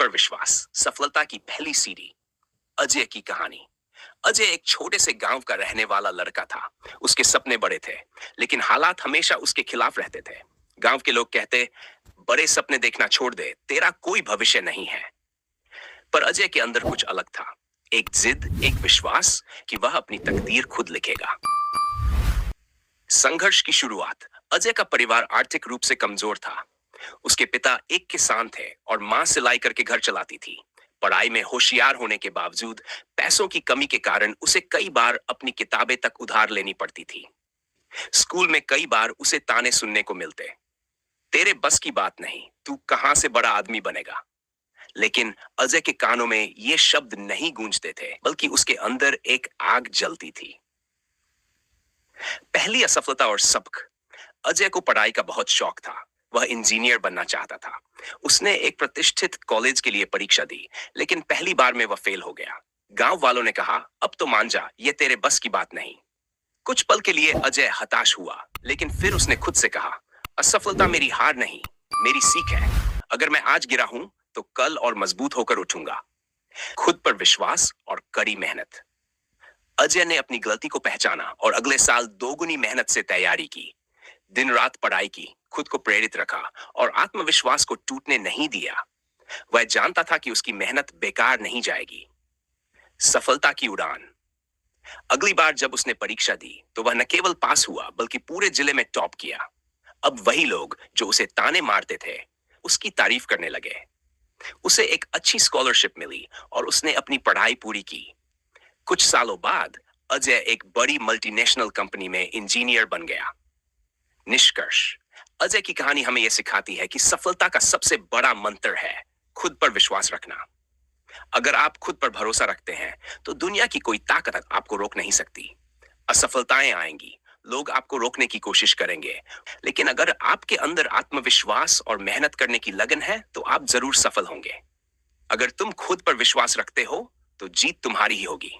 पर विश्वास, सफलता की पहली सीढ़ी। अजय की कहानी। अजय एक छोटे से गांव का रहने वाला लड़का था। उसके सपने बड़े थे, लेकिन हालात हमेशा उसके खिलाफ रहते थे। गांव के लोग कहते, बड़े सपने देखना छोड़ दे, तेरा कोई भविष्य नहीं है। पर अजय के अंदर कुछ अलग था। एक जिद, एक विश्वास कि वह अपनी तकदीर खुद लिखेगा। संघर्ष की शुरुआत। अजय का परिवार आर्थिक रूप से कमजोर था। उसके पिता एक किसान थे और मां सिलाई करके घर चलाती थी। पढ़ाई में होशियार होने के बावजूद पैसों की कमी के कारण उसे कई बार अपनी किताबें तक उधार लेनी पड़ती थी। स्कूल में कई बार उसे ताने सुनने को मिलते, तेरे बस की बात नहीं, तू कहां से बड़ा आदमी बनेगा। लेकिन अजय के कानों में ये शब्द नहीं गूंजते थे, बल्कि उसके अंदर एक आग जलती थी। पहली असफलता और सबक। अजय को पढ़ाई का बहुत शौक था। वह इंजीनियर बनना चाहता था। उसने एक प्रतिष्ठित कॉलेज के लिए परीक्षा दी, लेकिन पहली बार में वह फेल हो गया। गांव वालों ने कहा, अब तो मान जा, ये तेरे बस की बात नहीं। कुछ पल के लिए अजय हताश हुआ, लेकिन फिर उसने खुद से कहा, असफलता मेरी हार नहीं, मेरी सीख है। अगर मैं आज गिरा हूं, तो कल और मजबूत होकर उठूंगा। खुद पर विश्वास और कड़ी मेहनत। अजय ने अपनी गलती को पहचाना और अगले साल दोगुनी मेहनत से तैयारी की। दिन रात पढ़ाई की, खुद को प्रेरित रखा और आत्मविश्वास को टूटने नहीं दिया। वह जानता था कि उसकी मेहनत बेकार नहीं जाएगी। सफलता की उड़ान। अगली बार जब उसने परीक्षा दी, तो वह न केवल पास हुआ, बल्कि पूरे जिले में टॉप किया। अब वही लोग जो उसे ताने मारते थे, उसकी तारीफ करने लगे। उसे एक अच्छी स्कॉलरशिप मिली और उसने अपनी पढ़ाई पूरी की। कुछ सालों बाद अजय एक बड़ी मल्टीनेशनल कंपनी में इंजीनियर बन गया। निष्कर्ष। अजय की कहानी हमें यह सिखाती है कि सफलता का सबसे बड़ा मंत्र है खुद पर विश्वास रखना। अगर आप खुद पर भरोसा रखते हैं, तो दुनिया की कोई ताकत आपको रोक नहीं सकती। असफलताएं आएंगी, लोग आपको रोकने की कोशिश करेंगे, लेकिन अगर आपके अंदर आत्मविश्वास और मेहनत करने की लगन है, तो आप जरूर सफल होंगे। अगर तुम खुद पर विश्वास रखते हो, तो जीत तुम्हारी ही होगी।